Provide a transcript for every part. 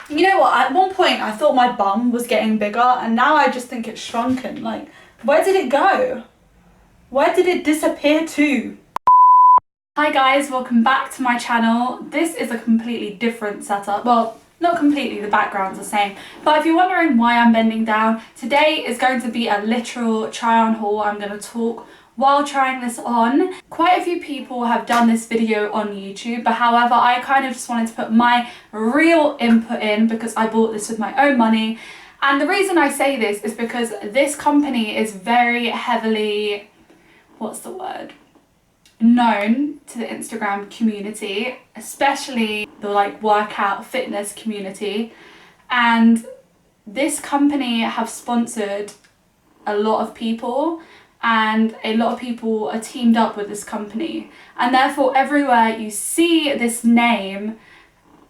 You know what, at one point I thought my bum was getting bigger and now I just think it's shrunken. Like, where did it go? Where did it disappear to? Hi guys, welcome back to my channel. This is a completely different setup. Well, not completely, the background's the same. But if you're wondering why I'm bending down, today is going to be a literal try on haul. I'm going to talk while trying this on. Quite a few people have done this video on YouTube, but however, I kind of just wanted to put my real input in because I bought this with my own money. And the reason I say this is because this company is very heavily, what's the word? Known to the Instagram community, especially the like workout fitness community, and this company have sponsored a lot of people and a lot of people are teamed up with this company, and therefore everywhere you see this name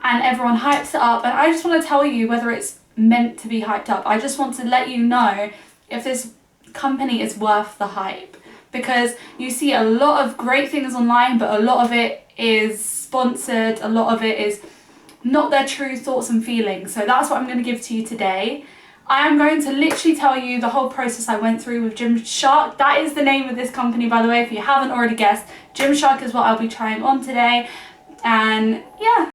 and everyone hypes it up, and I just want to tell you whether it's meant to be hyped up. I just want to let you know if this company is worth the hype, because you see a lot of great things online, but a lot of it is sponsored, a lot of it is not their true thoughts and feelings. So that's what I'm going to give to you today. I am going to literally tell you the whole process I went through with Gymshark. That is the name of this company, by the way, if you haven't already guessed. Gymshark is what I'll be trying on today. And yeah.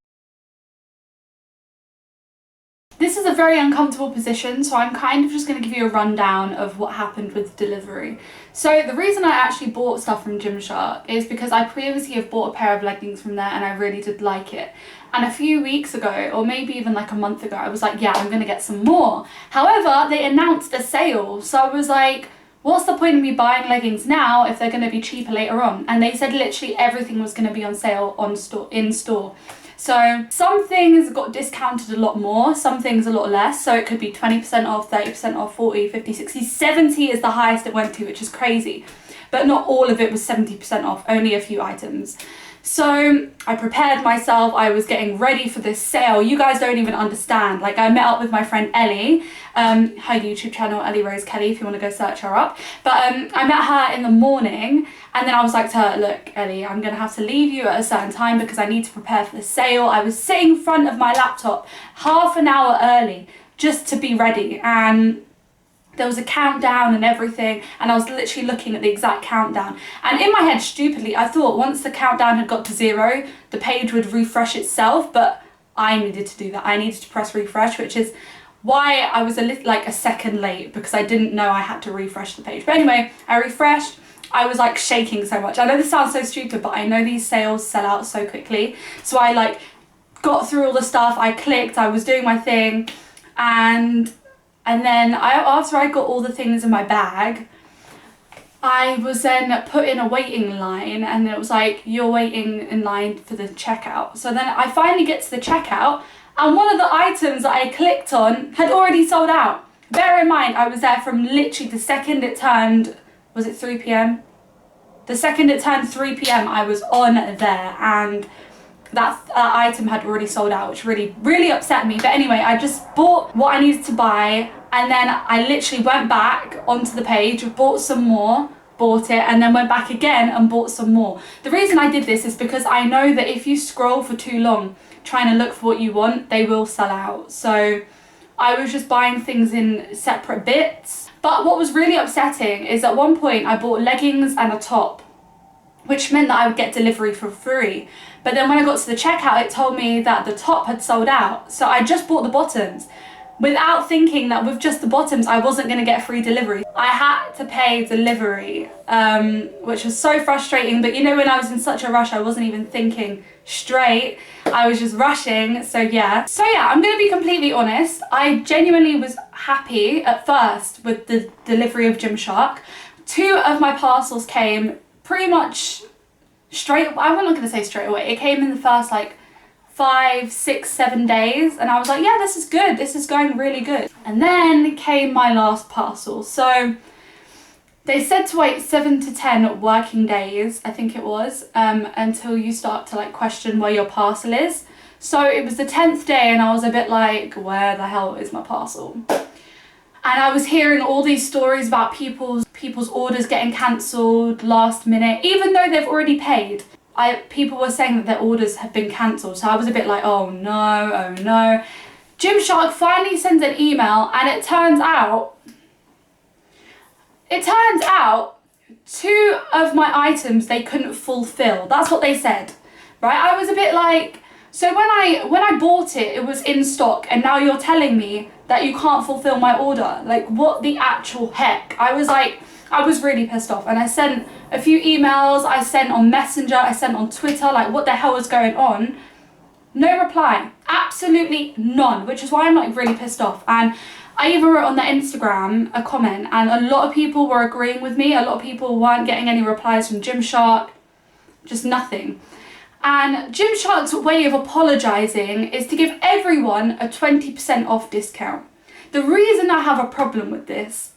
This is a very uncomfortable position, so I'm kind of just going to give you a rundown of what happened with the delivery. So the reason I actually bought stuff from Gymshark is because I previously have bought a pair of leggings from there and I really did like it. And a few weeks ago, or maybe even like a month ago, I was like, yeah, I'm going to get some more. However, they announced a sale, so I was like, what's the point of me buying leggings now if they're going to be cheaper later on? And they said literally everything was going to be on sale in store. So some things got discounted a lot more, some things a lot less. So it could be 20% off, 30% off, 40, 50, 60, 70 is the highest it went to, which is crazy. But not all of it was 70% off, only a few items. So I prepared myself, I was getting ready for this sale. You guys don't even understand. Like, I met up with my friend Ellie, her YouTube channel, Ellie Rose Kelly, if you want to go search her up. But I met her in the morning, and then I was like to her, look, Ellie, I'm going to have to leave you at a certain time because I need to prepare for the sale. I was sitting in front of my laptop half an hour early just to be ready, and there was a countdown and everything, and I was literally looking at the exact countdown. And in my head, stupidly, I thought once the countdown had got to 0, the page would refresh itself, but I needed to do that. I needed to press refresh, which is why I was a second late, because I didn't know I had to refresh the page. But anyway, I refreshed. I was like shaking so much. I know this sounds so stupid, but I know these sales sell out so quickly. So I like got through all the stuff, I clicked, I was doing my thing, and then after I got all the things in my bag, I was then put in a waiting line, and it was like, you're waiting in line for the checkout. So then I finally get to the checkout, and one of the items that I clicked on had already sold out. Bear in mind, I was there from literally the second it turned, was it 3 p.m? The second it turned 3 p.m, I was on there, and that item had already sold out, which really upset me. But anyway, I just bought what I needed to buy, and then I literally went back onto the page, bought some more, bought it, and then went back again and bought some more. The reason I did this is because I know that if you scroll for too long trying to look for what you want, they will sell out. So I was just buying things in separate bits. But what was really upsetting is at one point I bought leggings and a top, which meant that I would get delivery for free. But then when I got to the checkout, it told me that the top had sold out. So I just bought the bottoms without thinking that with just the bottoms, I wasn't going to get free delivery. I had to pay delivery, which was so frustrating. But you know, when I was in such a rush, I wasn't even thinking straight. I was just rushing. So yeah, I'm going to be completely honest. I genuinely was happy at first with the delivery of Gymshark. 2 of my parcels came pretty much straight. I'm not going to say straight away. It came in the first like 5, 6, 7 days, and I was like, yeah, this is good. This is going really good. And then came my last parcel. So they said to wait 7 to 10 working days, I think it was, until you start to like question where your parcel is. So it was the 10th day, and I was a bit like, where the hell is my parcel? And I was hearing all these stories about people's orders getting cancelled last minute, even though they've already paid. People were saying that their orders had been cancelled, so I was a bit like, oh no, oh no. Gymshark finally sends an email, and it turns out 2 of my items they couldn't fulfill. That's what they said, right? I was a bit like, so when I bought it, it was in stock, and now you're telling me that you can't fulfill my order. Like, what the actual heck? I was really pissed off, and I sent a few emails, I sent on Messenger, I sent on Twitter, like, what the hell was going on? No reply, absolutely none, which is why I'm like really pissed off. And I even wrote on the Instagram a comment, and a lot of people were agreeing with me. A lot of people weren't getting any replies from Gymshark, just nothing. And Gymshark's way of apologising is to give everyone a 20% off discount. The reason I have a problem with this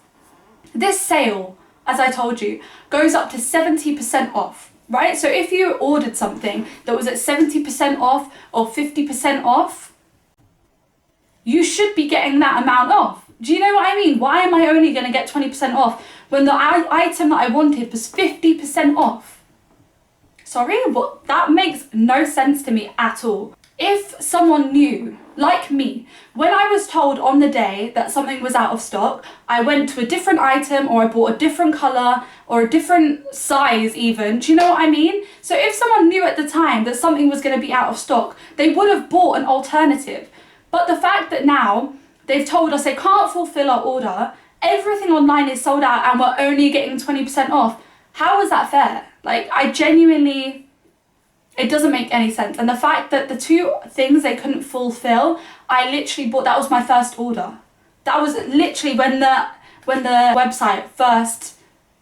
sale, as I told you, goes up to 70% off, right? So if you ordered something that was at 70% off or 50% off, you should be getting that amount off. Do you know what I mean? Why am I only going to get 20% off when the item that I wanted was 50% off? Sorry, what? That makes no sense to me at all. If someone knew, like me, when I was told on the day that something was out of stock, I went to a different item, or I bought a different colour or a different size even. Do you know what I mean? So if someone knew at the time that something was going to be out of stock, they would have bought an alternative. But the fact that now they've told us they can't fulfill our order, everything online is sold out, and we're only getting 20% off, how is that fair? Like, I genuinely, it doesn't make any sense. And the fact that the 2 things they couldn't fulfill, I literally bought, that was my first order. That was literally when the website first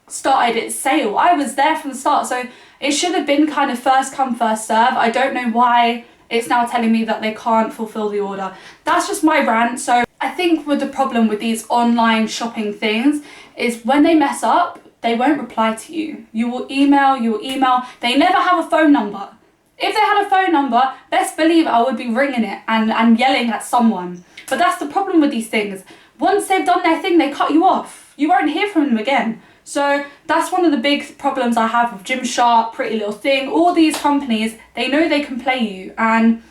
started its sale. I was there from the start, so it should have been kind of first come, first serve. I don't know why it's now telling me that they can't fulfill the order. That's just my rant. So I think with the problem with these online shopping things is when they mess up, they won't reply to you. You will email. They never have a phone number. If they had a phone number, best believe I would be ringing it and yelling at someone. But that's the problem with these things. Once they've done their thing, they cut you off. You won't hear from them again. So that's one of the big problems I have with Gymshark, Pretty Little Thing, all these companies. They know they can play you, and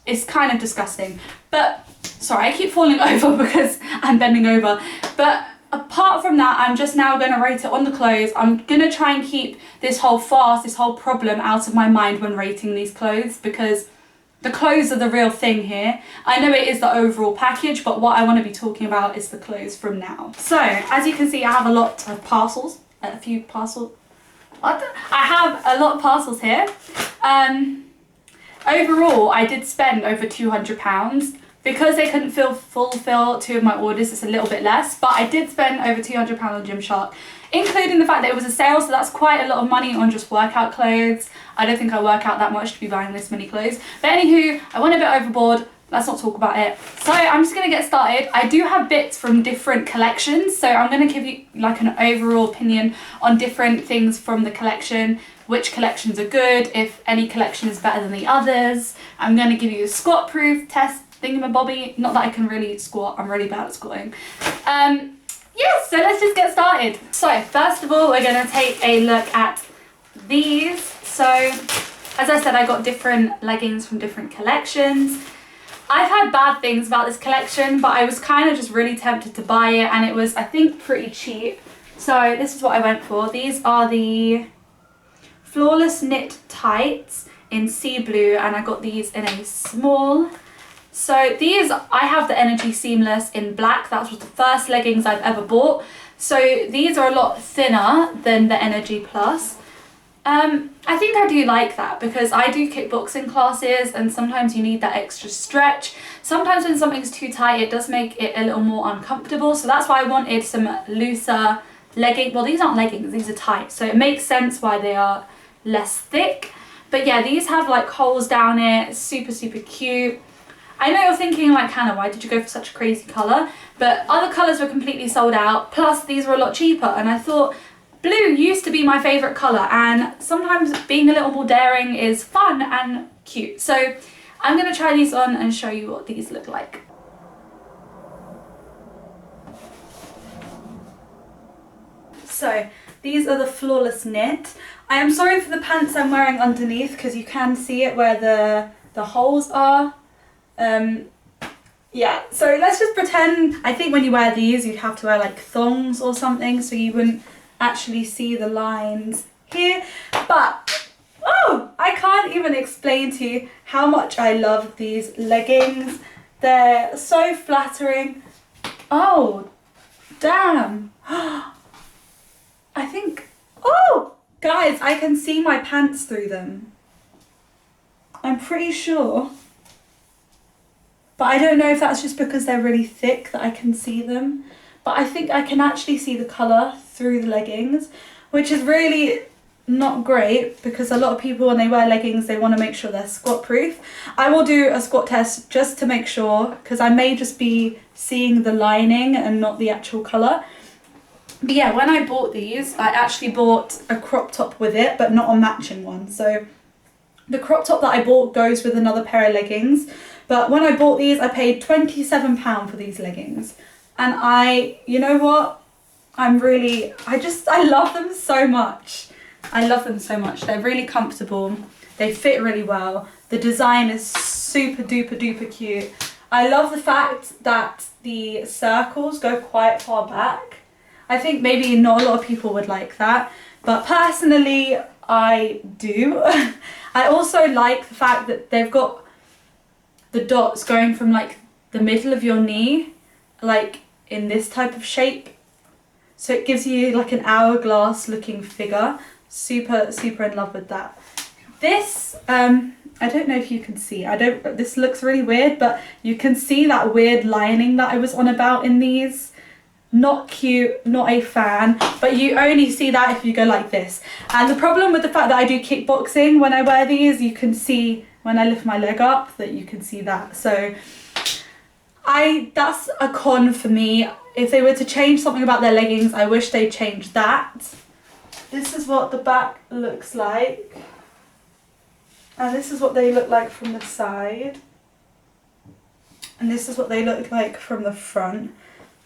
it's kind of disgusting. But, sorry, I keep falling over because I'm bending over. But apart from that, I'm just now going to rate it on the clothes. I'm going to try and keep this whole farce, this whole problem out of my mind when rating these clothes, because the clothes are the real thing here. I know it is the overall package, but what I want to be talking about is the clothes from now. So, as you can see, I have a lot of parcels. A few parcels. I have a lot of parcels here. Overall, I did spend over £200. Because they couldn't fulfill 2 of my orders, it's a little bit less, but I did spend over £200 on Gymshark, including the fact that it was a sale, so that's quite a lot of money on just workout clothes. I don't think I work out that much to be buying this many clothes. But anywho, I went a bit overboard. Let's not talk about it. So I'm just going to get started. I do have bits from different collections, so I'm going to give you like an overall opinion on different things from the collection, which collections are good, if any collection is better than the others. I'm going to give you a squat proof test thingamabobby. Not that I can really squat, I'm really bad at squatting. Yeah, so let's just get started. So first of all, we're going to take a look at these. So as I said, I got different leggings from different collections. I've had bad things about this collection, but I was kind of just really tempted to buy it, and it was, I think, pretty cheap. So this is what I went for. These are the Flawless Knit Tights in sea blue, and I got these in a small. So these, I have the Energy Seamless in black. That was the first leggings I've ever bought. So these are a lot thinner than the Energy Plus. I think I do like that because I do kickboxing classes, and sometimes you need that extra stretch. Sometimes when something's too tight, it does make it a little more uncomfortable. So that's why I wanted some looser leggings. Well, these aren't leggings, these are tights. So it makes sense why they are less thick. But yeah, these have like holes down it, super, super cute. I know you're thinking like, Hannah, why did you go for such a crazy colour? But other colours were completely sold out, plus these were a lot cheaper, and I thought blue used to be my favourite colour, and sometimes being a little more daring is fun and cute. So I'm going to try these on and show you what these look like. So these are the Flawless Knit. I am sorry for the pants I'm wearing underneath because you can see it where the holes are. Yeah, so let's just pretend, I think when you wear these, you'd have to wear like thongs or something so you wouldn't actually see the lines here. But, oh, I can't even explain to you how much I love these leggings. They're so flattering. Oh, damn. I think, oh, guys, I can see my pants through them. I'm pretty sure. But I don't know if that's just because they're really thick that I can see them. But I think I can actually see the colour through the leggings, which is really not great because a lot of people when they wear leggings, they want to make sure they're squat proof. I will do a squat test just to make sure because I may just be seeing the lining and not the actual colour. But yeah, when I bought these, I actually bought a crop top with it, but not a matching one. So the crop top that I bought goes with another pair of leggings. But when I bought these, I paid £27 for these leggings. And you know what? I love them so much. I love them so much. They're really comfortable. They fit really well. The design is super duper duper cute. I love the fact that the circles go quite far back. I think maybe not a lot of people would like that. But personally, I do. I also like the fact that they've got the dots going from like the middle of your knee, like in this type of shape. So it gives you like an hourglass looking figure. Super, super in love with that. This, I don't know if you can see, this looks really weird, but you can see that weird lining that I was on about in these. Not cute, not a fan, but you only see that if you go like this. And the problem with the fact that I do kickboxing when I wear these, you can see when I lift my leg up that you can see that. So that's a con for me. If they were to change something about their leggings, I wish they'd change that. This is what the back looks like. And this is what they look like from the side. And this is what they look like from the front.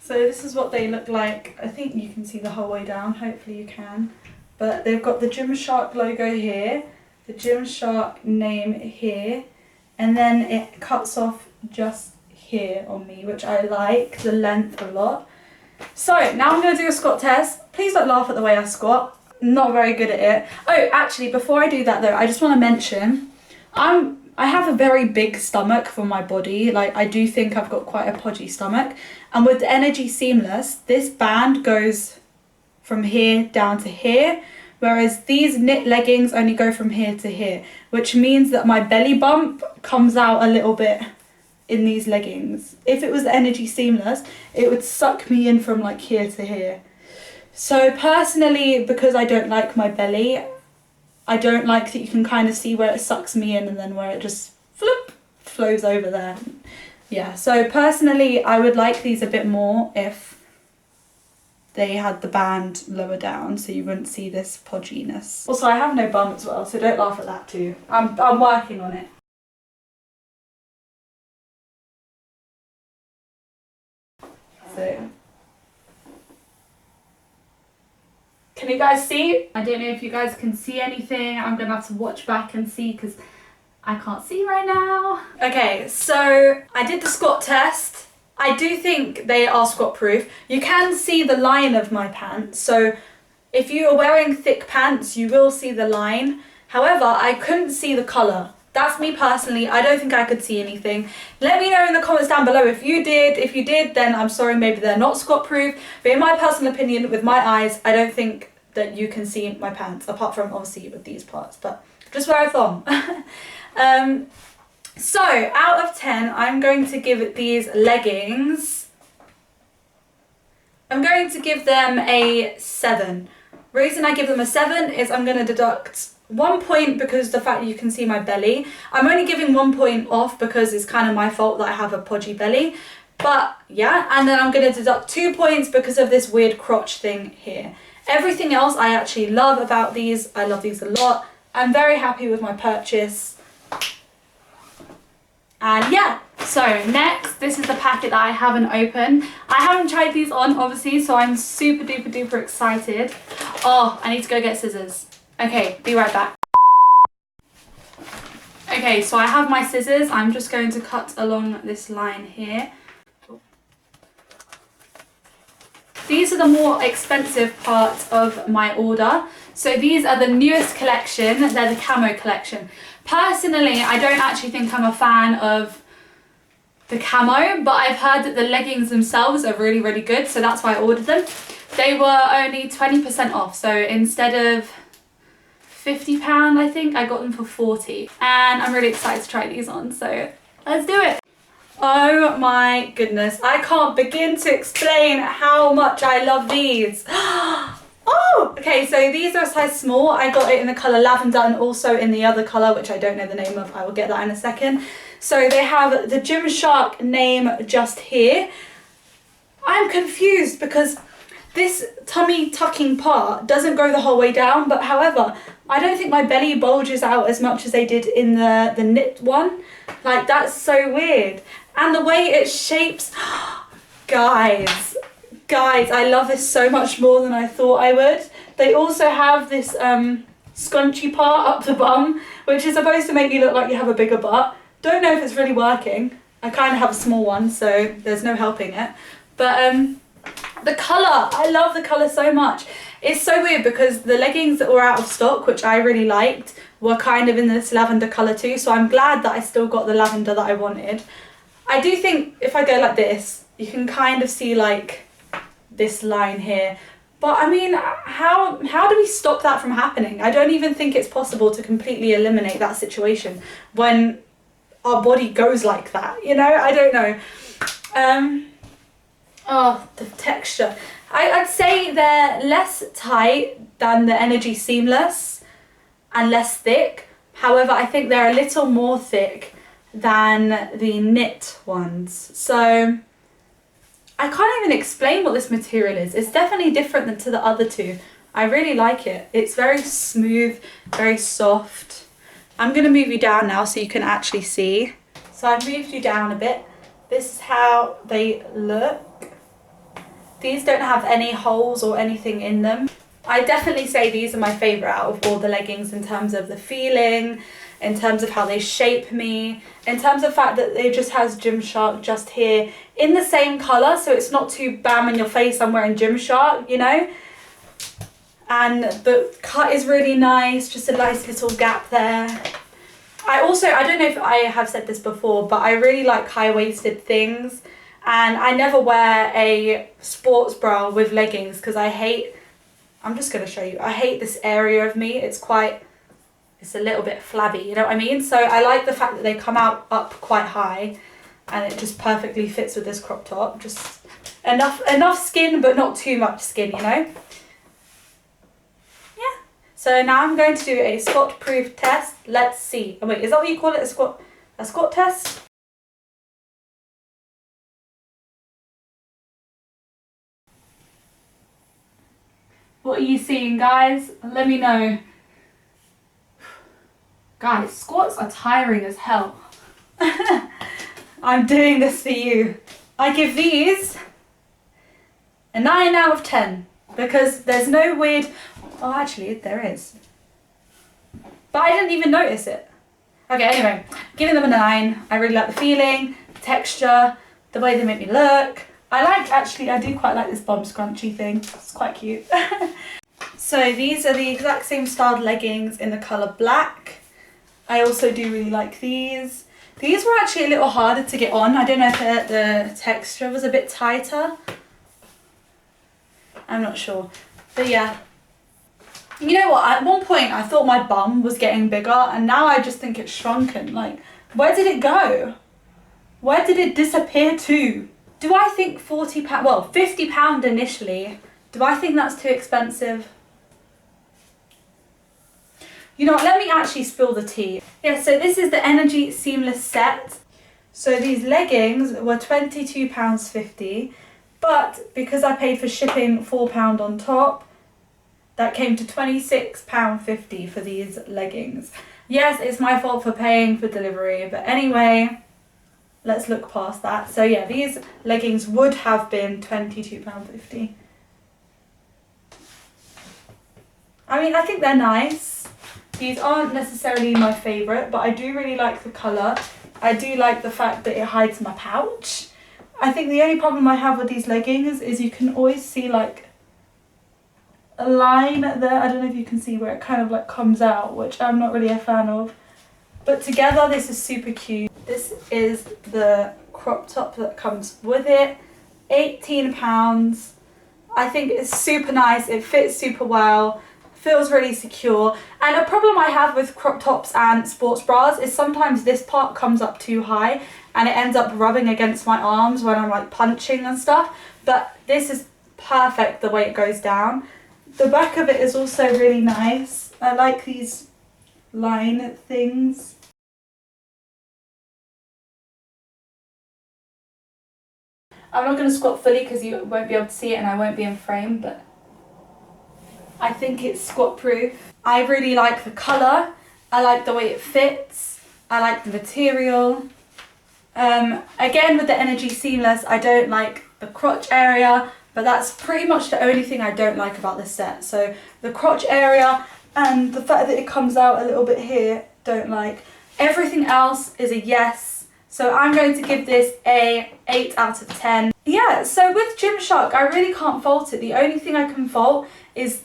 So this is what they look like. I think you can see the whole way down. Hopefully you can. But they've got the Gymshark logo here. The Gymshark name here. And then it cuts off just here on me, which I like the length a lot. So now I'm going to do a squat test. Please don't laugh at the way I squat. Not very good at it. Oh, actually, before I do that though, I just want to mention, I have a very big stomach for my body. Like, I do think I've got quite a podgy stomach. And with the Energy Seamless, this band goes from here down to here, whereas these knit leggings only go from here to here, which means that my belly bump comes out a little bit in these leggings. If it was the Energy Seamless, it would suck me in from like here to here. So personally, because I don't like my belly, I don't like that you can kind of see where it sucks me in and then where it just floop, flows over there. Yeah, so personally, I would like these a bit more if they had the band lower down so you wouldn't see this podginess. Also, I have no bum as well, so don't laugh at that too. I'm working on it. So, can you guys see? I don't know if you guys can see anything. I'm gonna have to watch back and see because I can't see right now. Okay, so I did the squat test. I do think they are squat proof. You can see the line of my pants. So if you are wearing thick pants, you will see the line. However, I couldn't see the colour. That's me personally. I don't think I could see anything. Let me know in the comments down below if you did. If you did, then I'm sorry, maybe they're not squat proof. But in my personal opinion, with my eyes, I don't think that you can see my pants, apart from obviously with these parts, but just wear a thong. So out of 10, I'm going to give these leggings, I'm going to give them a 7. Reason I give them a 7 is I'm going to deduct 1 point because the fact you can see my belly. I'm only giving 1 point off because it's kind of my fault that I have a podgy belly. But yeah, and then I'm going to deduct 2 points because of this weird crotch thing here. Everything else I actually love about these. I love these a lot. I'm very happy with my purchase. And yeah, so next, this is the packet that I haven't opened. I haven't tried these on, obviously, so I'm super duper duper excited. Oh, I need to go get scissors. Okay, be right back. Okay, so I have my scissors. I'm just going to cut along this line here. These are the more expensive parts of my order. So these are the newest collection. They're the Camo collection. Personally, I don't actually think I'm a fan of the camo, but I've heard that the leggings themselves are really, really good. So that's why I ordered them. They were only 20% off. So instead of £50, I think, I got them for 40. And I'm really excited to try these on. So let's do it. Oh my goodness, I can't begin to explain how much I love these. Oh, okay, so these are a size small. I got it in the colour lavender and also in the other colour, which I don't know the name of. I will get that in a second. So they have the Gymshark name just here. I'm confused because this tummy tucking part doesn't go the whole way down, but however, I don't think my belly bulges out as much as they did in the knit one. Like, that's so weird. And the way it shapes, guys, I love this so much more than I thought I would. They also have this scrunchy part up the bum, which is supposed to make you look like you have a bigger butt. Don't know if it's really working. I kind of have a small one, so there's no helping it. But the colour, I love the colour so much. It's so weird because the leggings that were out of stock, which I really liked, were kind of in this lavender colour too. So I'm glad that I still got the lavender that I wanted. I do think if I go like this, you can kind of see like this line here. But I mean, how do we stop that from happening? I don't even think it's possible to completely eliminate that situation when our body goes like that, you know? I don't know. Oh, the texture. I'd say they're less tight than the Energy Seamless and less thick. However, I think they're a little more thick than the knit ones. So I can't even explain what this material is. It's definitely different than to the other two. I really like it. It's very smooth, very soft. I'm going to move you down now so you can actually see. So I've moved you down a bit. This is how they look. These don't have any holes or anything in them. I definitely say these are my favourite out of all the leggings in terms of the feeling, in terms of how they shape me, in terms of the fact that it just has Gymshark just here in the same colour, so it's not too bam in your face I'm wearing Gymshark, you know? And the cut is really nice, just a nice little gap there. I don't know if I have said this before, but I really like high-waisted things, and I never wear a sports bra with leggings because I'm just going to show you, I hate this area of me. It's a little bit flabby, you know what I mean? So I like the fact that they come out up quite high and it just perfectly fits with this crop top. Just enough skin, but not too much skin, you know? Yeah. So now I'm going to do a squat proof test. Let's see. Oh wait, is that what you call it? A squat test? What are you seeing, guys? Let me know. Guys, squats are tiring as hell. I'm doing this for you. I give these a 9 out of 10 because there's no weird... Oh, actually, there is. But I didn't even notice it. Okay, anyway, giving them a 9. I really like the feeling, the texture, the way they make me look. I do quite like this bum scrunchy thing. It's quite cute. So these are the exact same styled leggings in the colour black. I also do really like these. These were actually a little harder to get on. I don't know if the texture was a bit tighter. I'm not sure. But yeah. You know what? At one point I thought my bum was getting bigger and now I just think it's shrunken. Like, where did it go? Where did it disappear to? Do I think £40, well, £50 initially, do I think that's too expensive? You know what, let me actually spill the tea. Yeah, so this is the Energy Seamless set. So these leggings were £22.50, but because I paid for shipping £4 on top, that came to £26.50 for these leggings. Yes, it's my fault for paying for delivery, but anyway, let's look past that. So yeah, these leggings would have been £22.50. I mean, I think they're nice. These aren't necessarily my favourite, but I do really like the colour. I do like the fact that it hides my pouch. I think the only problem I have with these leggings is you can always see like a line there. I don't know if you can see where it kind of like comes out, which I'm not really a fan of. But together this is super cute. This is the crop top that comes with it. £18. I think it's super nice. It fits super well. Feels really secure. And a problem I have with crop tops and sports bras is sometimes this part comes up too high and it ends up rubbing against my arms when I'm like punching and stuff. But this is perfect the way it goes down. The back of it is also really nice. I like these line things. I'm not going to squat fully because you won't be able to see it and I won't be in frame, but I think it's squat proof. I really like the colour. I like the way it fits. I like the material. Again, with the Energy Seamless, I don't like the crotch area, but that's pretty much the only thing I don't like about this set. So the crotch area and the fact that it comes out a little bit here, don't like. Everything else is a yes. So I'm going to give this a 8 out of 10. Yeah, so with Gymshark, I really can't fault it. The only thing I can fault is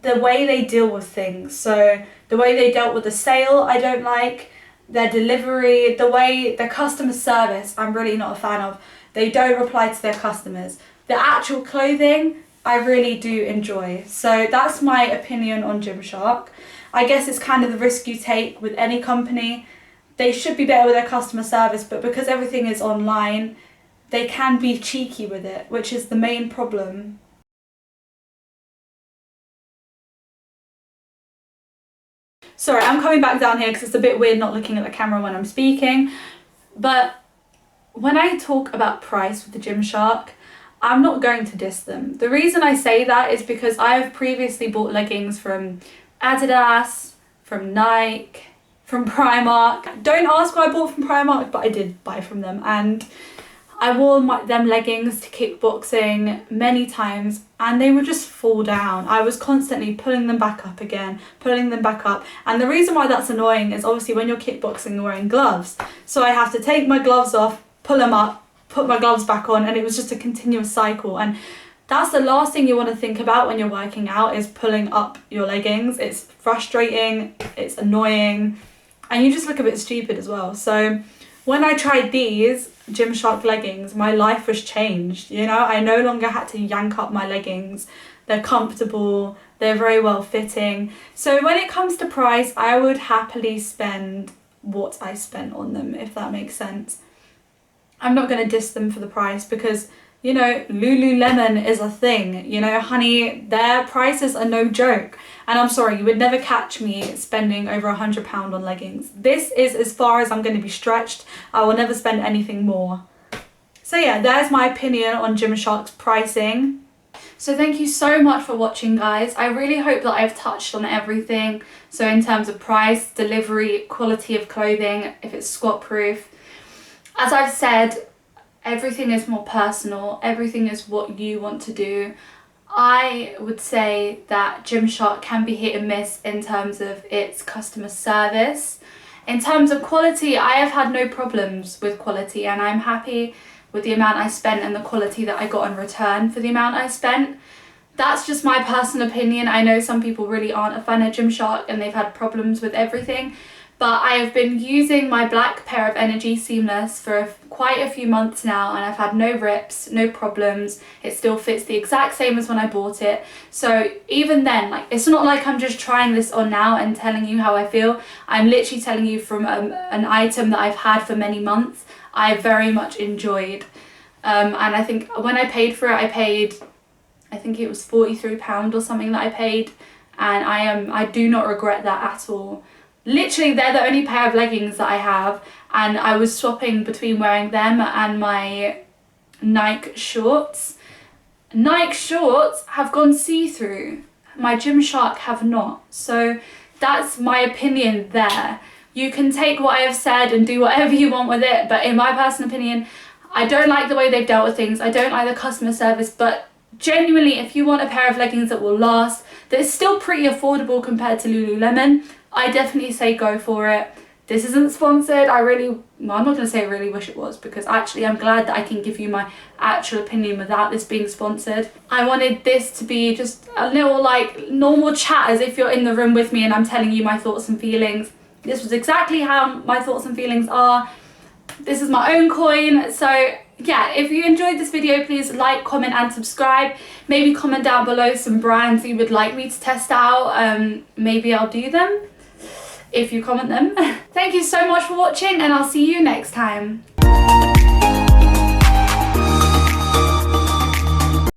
the way they deal with things. So the way they dealt with the sale, I don't like. Their delivery, the way their customer service, I'm really not a fan of. They don't reply to their customers. The actual clothing, I really do enjoy. So that's my opinion on Gymshark. I guess it's kind of the risk you take with any company. They should be better with their customer service, but because everything is online, they can be cheeky with it, which is the main problem. Sorry, I'm coming back down here because it's a bit weird not looking at the camera when I'm speaking. But when I talk about price with the Gymshark, I'm not going to diss them. The reason I say that is because I have previously bought leggings from Adidas, from Nike, from Primark. Don't ask what I bought from Primark, but I did buy from them, and I wore them leggings to kickboxing many times and they would just fall down. I was constantly pulling them back up again, pulling them back up. And the reason why that's annoying is obviously when you're kickboxing you're wearing gloves. So I have to take my gloves off, pull them up, put my gloves back on, and it was just a continuous cycle. And that's the last thing you want to think about when you're working out, is pulling up your leggings. It's frustrating, it's annoying, and you just look a bit stupid as well. So when I tried these Gymshark leggings, my life was changed. You know, I no longer had to yank up my leggings. They're comfortable, they're very well fitting. So when it comes to price, I would happily spend what I spent on them, if that makes sense. I'm not going to diss them for the price because, you know, Lululemon is a thing. You know, honey, their prices are no joke. And I'm sorry, you would never catch me spending over £100 on leggings. This is as far as I'm going to be stretched. I will never spend anything more. So yeah, there's my opinion on Gymshark's pricing. So thank you so much for watching, guys. I really hope that I've touched on everything. So in terms of price, delivery, quality of clothing, if it's squat proof. As I've said, everything is more personal. Everything is what you want to do. I would say that Gymshark can be hit and miss in terms of its customer service. In terms of quality, I have had no problems with quality, and I'm happy with the amount I spent and the quality that I got in return for the amount I spent. That's just my personal opinion. I know some people really aren't a fan of Gymshark and they've had problems with everything. But I have been using my black pair of Energy Seamless for quite a few months now, and I've had no rips, no problems. It still fits the exact same as when I bought it. So even then, like, it's not like I'm just trying this on now and telling you how I feel. I'm literally telling you from an item that I've had for many months, I very much enjoyed. And I think when I paid for it, I think it was £43 or something that I paid, and I do not regret that at all. Literally, they're the only pair of leggings that I have, and I was swapping between wearing them and my Nike shorts. Nike shorts have gone see-through. My Gymshark have not. So that's my opinion there. You can take what I have said and do whatever you want with it, but in my personal opinion, I don't like the way they've dealt with things. I don't like the customer service, but genuinely, if you want a pair of leggings that will last, that is still pretty affordable compared to Lululemon, I definitely say go for it. This isn't sponsored. I'm not going to say I really wish it was, because actually I'm glad that I can give you my actual opinion without this being sponsored. I wanted this to be just a little like normal chat, as if you're in the room with me and I'm telling you my thoughts and feelings. This was exactly how my thoughts and feelings are. This is my own coin. So yeah, if you enjoyed this video, please like, comment and subscribe. Maybe comment down below some brands you would like me to test out. Maybe I'll do them if you comment them. Thank you so much for watching, and I'll see you next time.